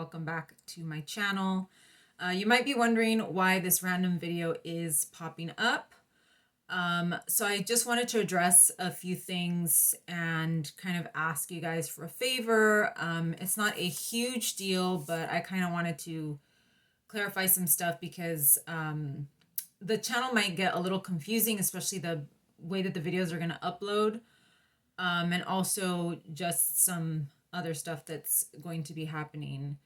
Welcome back to my channel. You might be wondering why this random video is popping up. So I just wanted to address a few things and kind of ask you guys for a favor. It's not a huge deal, but I kind of wanted to clarify some stuff because the channel might get a little confusing, especially the way that the videos are going to upload, and also just some other stuff that's going to be happening.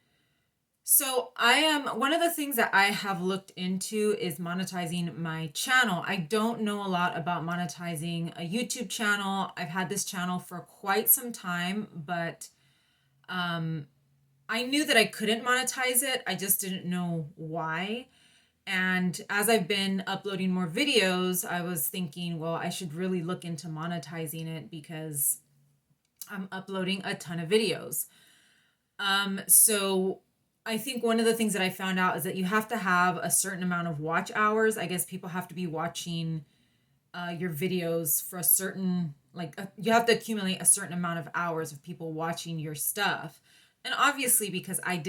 So one of the things that I have looked into is monetizing my channel. I don't know a lot about monetizing a YouTube channel. I've had this channel for quite some time, but I knew that I couldn't monetize it. I just didn't know why. And as I've been uploading more videos, I was thinking, well, I should really look into monetizing it because I'm uploading a ton of videos. So I think one of the things that I found out is that you have to have a certain amount of watch hours. I guess people have to be watching your videos for a certain, you have to accumulate a certain amount of hours of people watching your stuff. And obviously, because I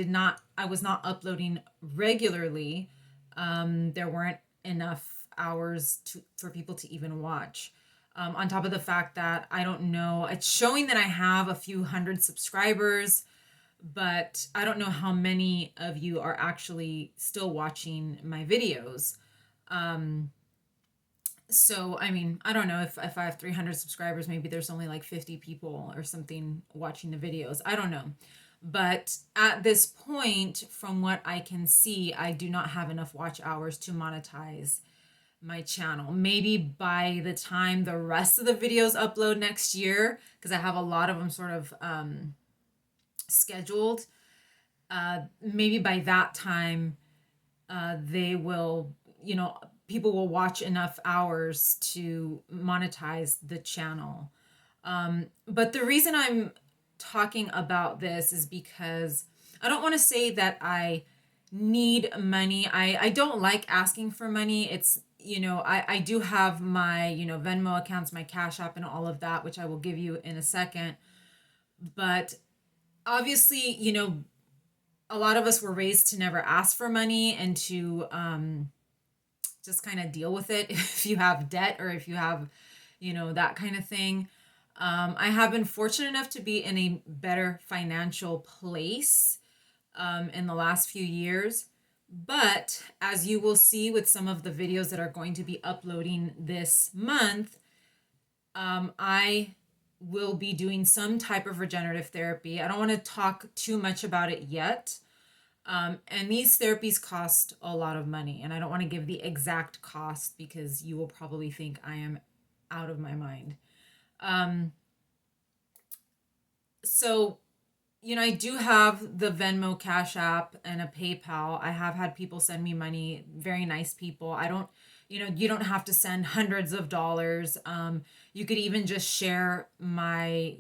was not uploading regularly, there weren't enough hours for people to even watch. On top of the fact that I don't know, it's showing that I have a few hundred subscribers, but I don't know how many of you are actually still watching my videos. So, I mean, I don't know if I have 300 subscribers, maybe there's only like 50 people or something watching the videos. I don't know. But at this point, from what I can see, I do not have enough watch hours to monetize my channel. Maybe by the time the rest of the videos upload next year, because I have a lot of them sort of scheduled, maybe by that time they will, people will watch enough hours to monetize the channel. But the reason I'm talking about this is because I don't want to say that I need money. I don't like asking for money. It's, I do have my, Venmo accounts, my Cash App and all of that, which I will give you in a second. But obviously, a lot of us were raised to never ask for money and to just kind of deal with it if you have debt or if you have, that kind of thing. I have been fortunate enough to be in a better financial place in the last few years. But as you will see with some of the videos that are going to be uploading this month, I will be doing some type of regenerative therapy. I don't want to talk too much about it yet. And these therapies cost a lot of money. And I don't want to give the exact cost because you will probably think I am out of my mind. So, I do have the Venmo, Cash App, and a PayPal. I have had people send me money, very nice people. I don't, you don't have to send hundreds of dollars. You could even just share my,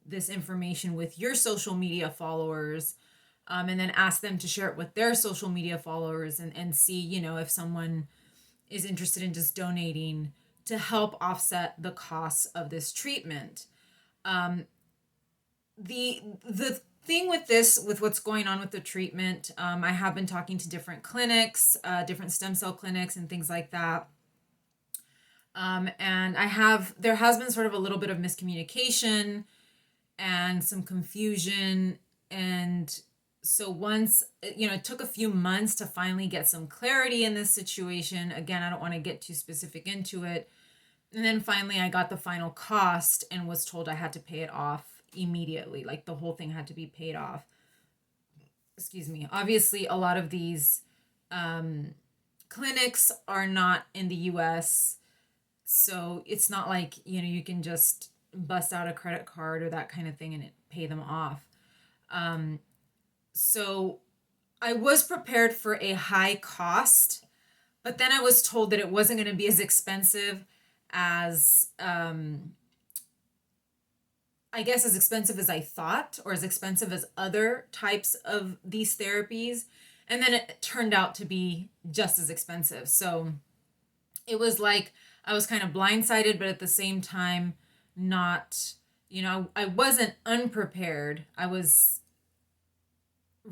this information with your social media followers, and then ask them to share it with their social media followers and see, if someone is interested in just donating to help offset the costs of this treatment. The thing with this, with what's going on with the treatment, I have been talking to different clinics, different stem cell clinics and things like that. And there has been sort of a little bit of miscommunication and some confusion. And so once, it took a few months to finally get some clarity in this situation. Again, I don't want to get too specific into it. And then finally I got the final cost and was told I had to pay it off immediately. Like the whole thing had to be paid off. Excuse me. Obviously, a lot of these clinics are not in the US. So it's not like, you can just bust out a credit card or that kind of thing and pay them off. So I was prepared for a high cost, but then I was told that it wasn't going to be as expensive as, I guess, as expensive as I thought, or as expensive as other types of these therapies. And then it turned out to be just as expensive. So it was like I was kind of blindsided, but at the same time, not, I wasn't unprepared. I was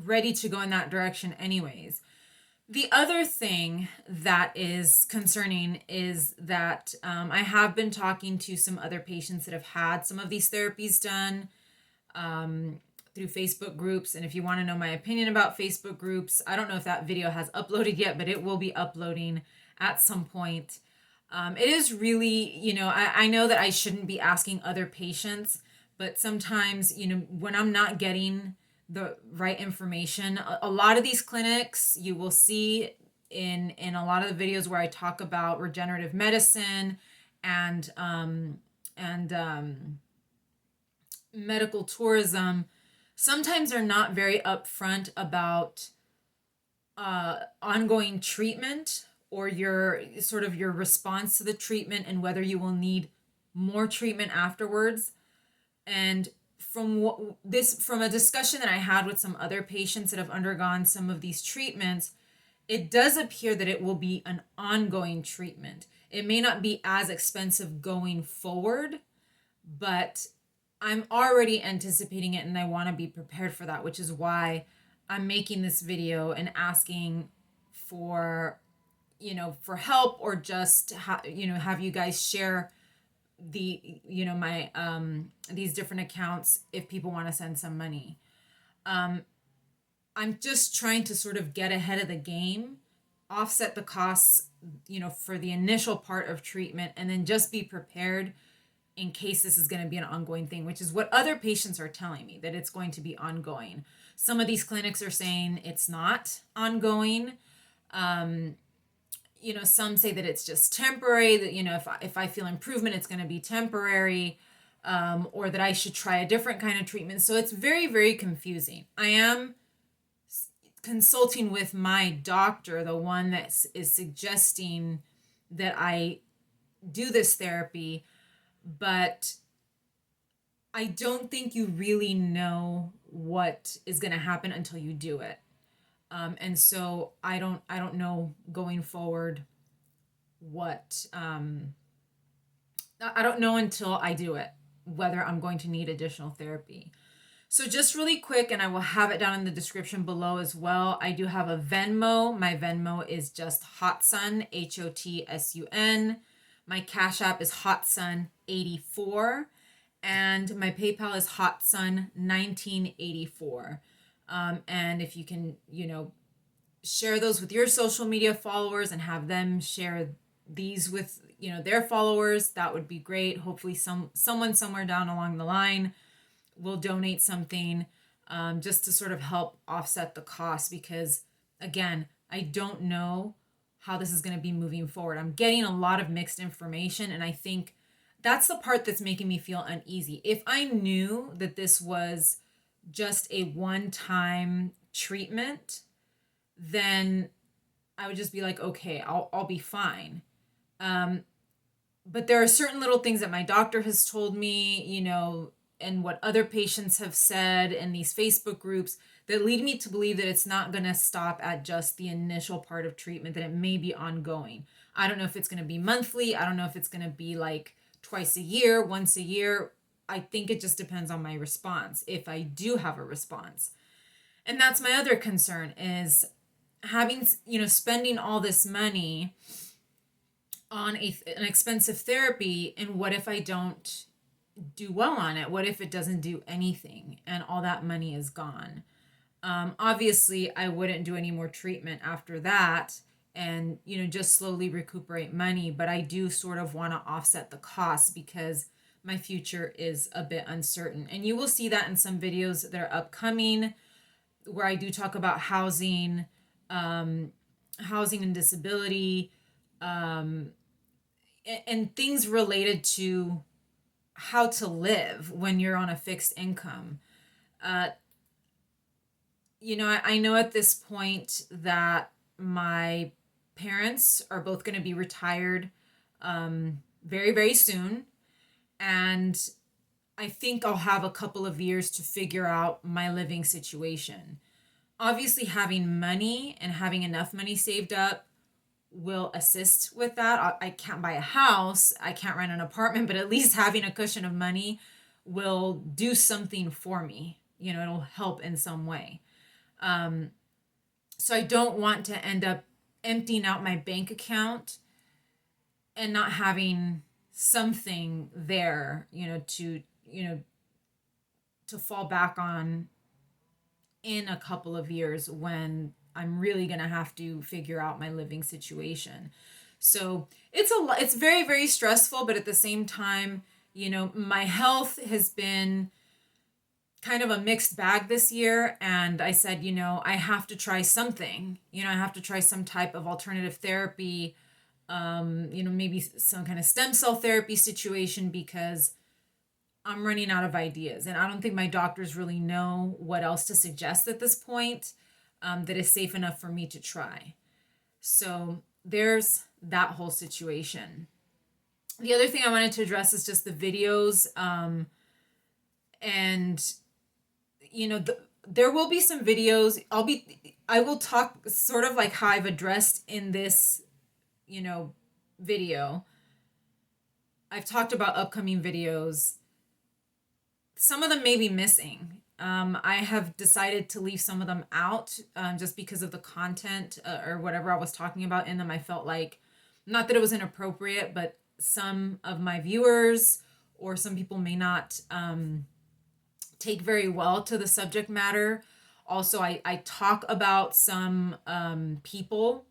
ready to go in that direction anyways. The other thing that is concerning is that I have been talking to some other patients that have had some of these therapies done through Facebook groups. And if you want to know my opinion about Facebook groups, I don't know if that video has uploaded yet, but it will be uploading at some point. It is really, I know that I shouldn't be asking other patients, but sometimes, when I'm not getting the right information, a lot of these clinics you will see in a lot of the videos where I talk about regenerative medicine and medical tourism, sometimes are not very upfront about ongoing treatment or your response to the treatment and whether you will need more treatment afterwards. And from a discussion that I had with some other patients that have undergone some of these treatments, it does appear that it will be an ongoing treatment. It may not be as expensive going forward, but I'm already anticipating it and I want to be prepared for that, which is why I'm making this video and asking for for help, or just have you guys share my these different accounts if people want to send some money. I'm just trying to sort of get ahead of the game, offset the costs for the initial part of treatment, and then just be prepared in case this is going to be an ongoing thing, which is what other patients are telling me, that it's going to be ongoing. Some of these clinics are saying it's not ongoing. Some say that it's just temporary, that, if I feel improvement, it's going to be temporary, or that I should try a different kind of treatment. So it's very, very confusing. I am consulting with my doctor, the one that is suggesting that I do this therapy, but I don't think you really know what is going to happen until you do it. And so I don't know going forward what, I don't know until I do it, whether I'm going to need additional therapy. So just really quick, and I will have it down in the description below as well, I do have a Venmo. My Venmo is just Hotsun, Hotsun. My Cash App is Hotsun84, and my PayPal is Hotsun1984. And if you can, share those with your social media followers and have them share these with, their followers, that would be great. Hopefully someone somewhere down along the line will donate something, just to sort of help offset the cost, because again, I don't know how this is going to be moving forward. I'm getting a lot of mixed information, and I think that's the part that's making me feel uneasy. If I knew that this was just a one-time treatment, then I would just be like, okay, I'll be fine. But there are certain little things that my doctor has told me, and what other patients have said in these Facebook groups, that lead me to believe that it's not going to stop at just the initial part of treatment, that it may be ongoing. I don't know if it's going to be monthly. I don't know if it's going to be like twice a year, once a year. I think it just depends on my response, if I do have a response. And that's my other concern, is having, spending all this money on an expensive therapy, and what if I don't do well on it? What if it doesn't do anything and all that money is gone? Obviously, I wouldn't do any more treatment after that, and just slowly recuperate money, but I do sort of want to offset the costs because my future is a bit uncertain. And you will see that in some videos that are upcoming, where I do talk about housing and disability, and things related to how to live when you're on a fixed income. I know at this point that my parents are both going to be retired very, very soon. And I think I'll have a couple of years to figure out my living situation. Obviously, having money and having enough money saved up will assist with that. I can't buy a house, I can't rent an apartment, but at least having a cushion of money will do something for me. It'll help in some way. So I don't want to end up emptying out my bank account and not having something there, to fall back on in a couple of years when I'm really going to have to figure out my living situation. So it's very, very stressful, but at the same time, my health has been kind of a mixed bag this year. And I said, I have to try something, I have to try some type of alternative therapy, maybe some kind of stem cell therapy situation, because I'm running out of ideas. And I don't think my doctors really know what else to suggest at this point, that is safe enough for me to try. So there's that whole situation. The other thing I wanted to address is just the videos. And, there will be some videos. I will talk sort of like how I've addressed in this, video. I've talked about upcoming videos. Some of them may be missing. I have decided to leave some of them out, just because of the content, or whatever I was talking about in them. I felt like, not that it was inappropriate, but some of my viewers or some people may not take very well to the subject matter. Also, I talk about some people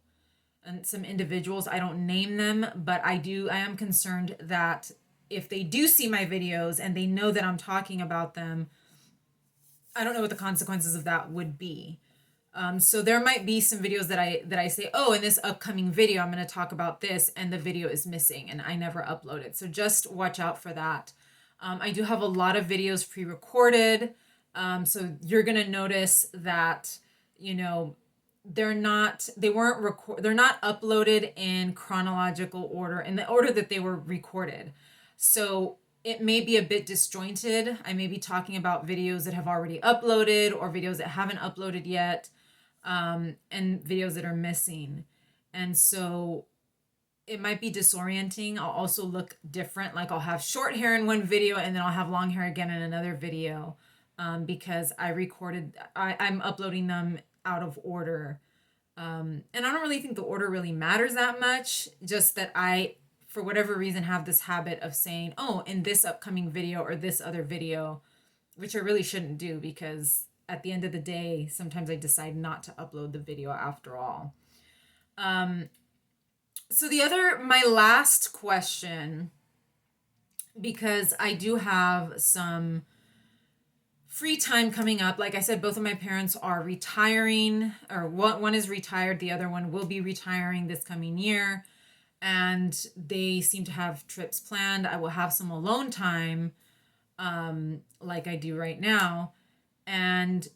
and some individuals. I don't name them, but I am concerned that if they do see my videos and they know that I'm talking about them, I don't know what the consequences of that would be. So there might be some videos that I say, oh, in this upcoming video, I'm going to talk about this, and the video is missing and I never upload it. So just watch out for that. I do have a lot of videos pre-recorded. So you're going to notice that, they're not uploaded in chronological order, in the order that they were recorded. So it may be a bit disjointed. I may be talking about videos that have already uploaded or videos that haven't uploaded yet, and videos that are missing. And so it might be disorienting. I'll also look different. Like I'll have short hair in one video and then I'll have long hair again in another video, because I'm uploading them out of order. And I don't really think the order really matters that much. Just that I, for whatever reason, have this habit of saying, oh, in this upcoming video or this other video, which I really shouldn't do, because at the end of the day, sometimes I decide not to upload the video after all. So my last question, because I do have some free time coming up. Like I said, both of my parents are retiring, or one is retired, the other one will be retiring this coming year, and they seem to have trips planned. I will have some alone time, like I do right now, and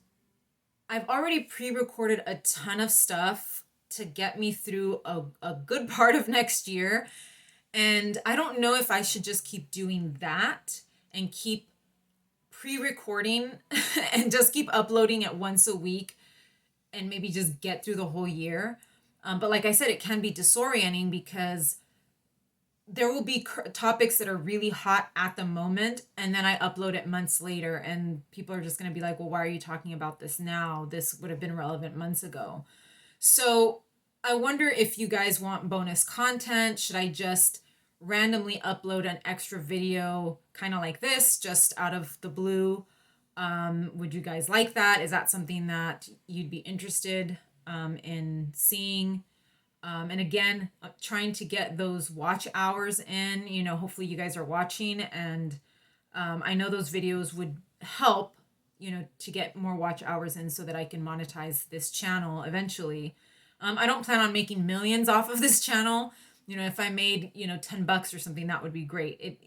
I've already pre-recorded a ton of stuff to get me through a good part of next year. And I don't know if I should just keep doing that and keep pre-recording and just keep uploading it once a week and maybe just get through the whole year. But like I said, it can be disorienting because there will be topics that are really hot at the moment, and then I upload it months later, and people are just going to be like, well, why are you talking about this now? This would have been relevant months ago. So I wonder if you guys want bonus content. Should I just randomly upload an extra video kind of like this, just out of the blue? Would you guys like that? Is that something that you'd be interested in seeing? And again, trying to get those watch hours in, hopefully you guys are watching, and I know those videos would help, to get more watch hours in so that I can monetize this channel eventually. I don't plan on making millions off of this channel. If I made, $10 or something, that would be great.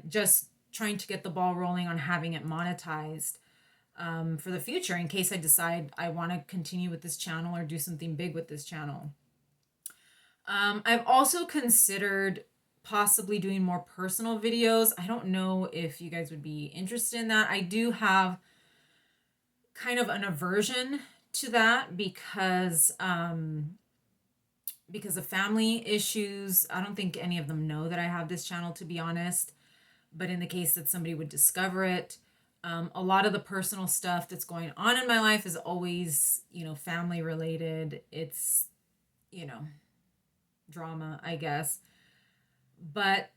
Just trying to get the ball rolling on having it monetized, for the future, in case I decide I want to continue with this channel or do something big with this channel. I've also considered possibly doing more personal videos. I don't know if you guys would be interested in that. I do have kind of an aversion to that because of family issues. I don't think any of them know that I have this channel, to be honest. But in the case that somebody would discover it, A lot of the personal stuff that's going on in my life is always, family related. It's, you know, drama, I guess. But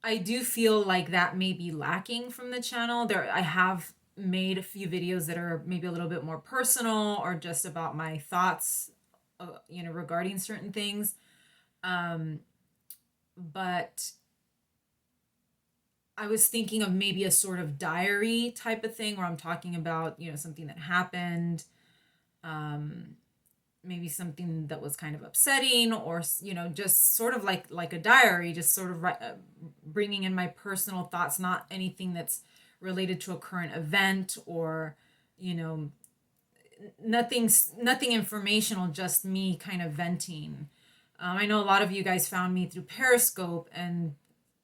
I do feel like that may be lacking from the channel. I have made a few videos that are maybe a little bit more personal or just about my thoughts, regarding certain things. Um, but I was thinking of maybe a sort of diary type of thing where I'm talking about, something that happened, um, maybe something that was kind of upsetting, or just sort of like a diary, just sort of bringing in my personal thoughts, not anything that's related to a current event, or you know nothing informational, just me kind of venting. I know a lot of you guys found me through Periscope, and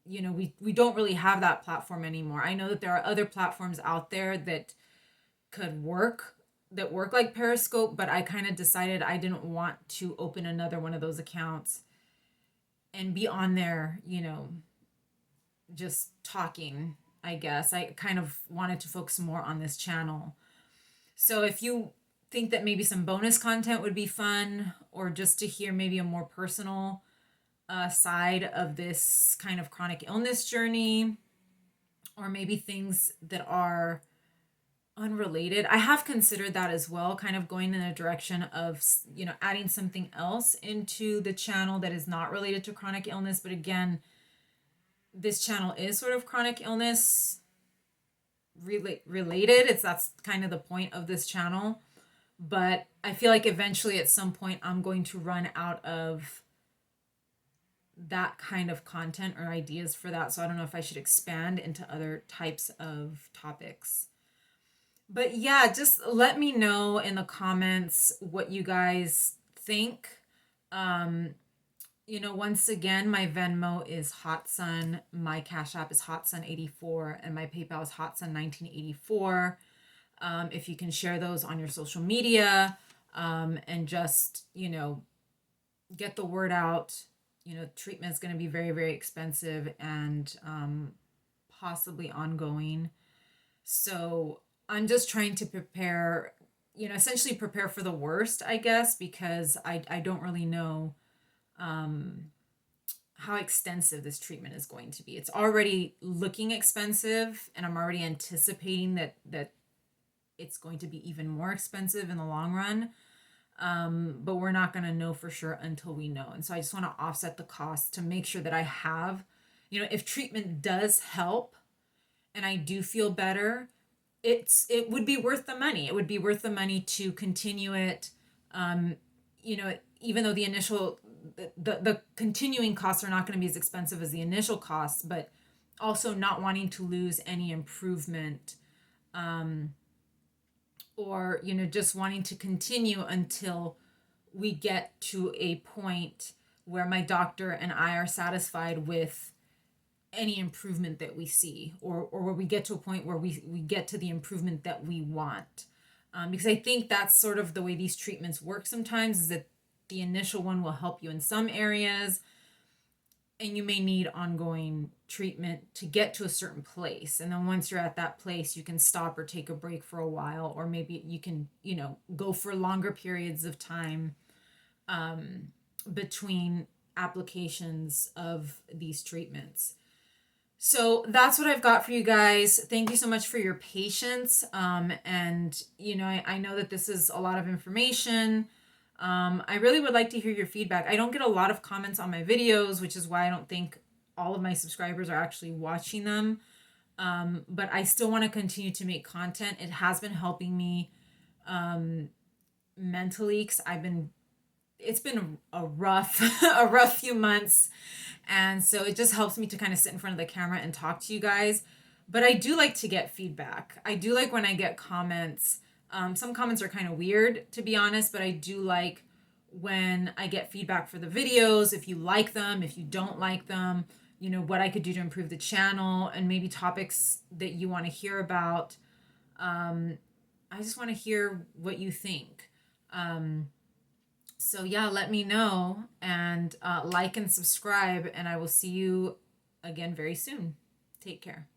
we don't really have that platform anymore. I know that there are other platforms out there that could work that work like Periscope, but I kind of decided I didn't want to open another one of those accounts and be on there, just talking. I guess I kind of wanted to focus more on this channel. So if you think that maybe some bonus content would be fun, or just to hear maybe a more personal side of this kind of chronic illness journey, or maybe things that are unrelated, I have considered that as well, kind of going in a direction of adding something else into the channel that is not related to chronic illness. But again, this channel is sort of chronic illness related. That's kind of the point of this channel. But I feel like eventually at some point I'm going to run out of that kind of content or ideas for that. So I don't know if I should expand into other types of topics. But yeah, just let me know in the comments what you guys think. Once again, my Venmo is Hotsun, my Cash App is Hotsun84, and my PayPal is Hotsun1984. If you can share those on your social media, and just, get the word out. Treatment is going to be very, very expensive, and possibly ongoing. So I'm just trying to prepare, essentially prepare for the worst, I guess, because I don't really know how extensive this treatment is going to be. It's already looking expensive, and I'm already anticipating that it's going to be even more expensive in the long run. But we're not going to know for sure until we know. And so I just want to offset the costs to make sure that I have, if treatment does help and I do feel better, it would be worth the money. It would be worth the money to continue it. Even though the continuing costs are not going to be as expensive as the initial costs, but also not wanting to lose any improvement, or just wanting to continue until we get to a point where my doctor and I are satisfied with any improvement that we see, or where we get to a point where we get to the improvement that we want. Because I think that's sort of the way these treatments work sometimes, is that the initial one will help you in some areas, and you may need ongoing treatment to get to a certain place. And then once you're at that place, you can stop or take a break for a while, or maybe you can, go for longer periods of time between applications of these treatments. So that's what I've got for you guys. Thank you so much for your patience. And, I know that this is a lot of information. I really would like to hear your feedback. I don't get a lot of comments on my videos, which is why I don't think all of my subscribers are actually watching them. But I still want to continue to make content. It has been helping me mentally, because it's been a rough a rough few months, and so it just helps me to kind of sit in front of the camera and talk to you guys. But I do like to get feedback. I do like when I get comments. Some comments are kind of weird, to be honest, but I do like when I get feedback for the videos. If you like them, if you don't like them, what I could do to improve the channel, and maybe topics that you want to hear about. I just want to hear what you think. So yeah, let me know, and like and subscribe, and I will see you again very soon. Take care.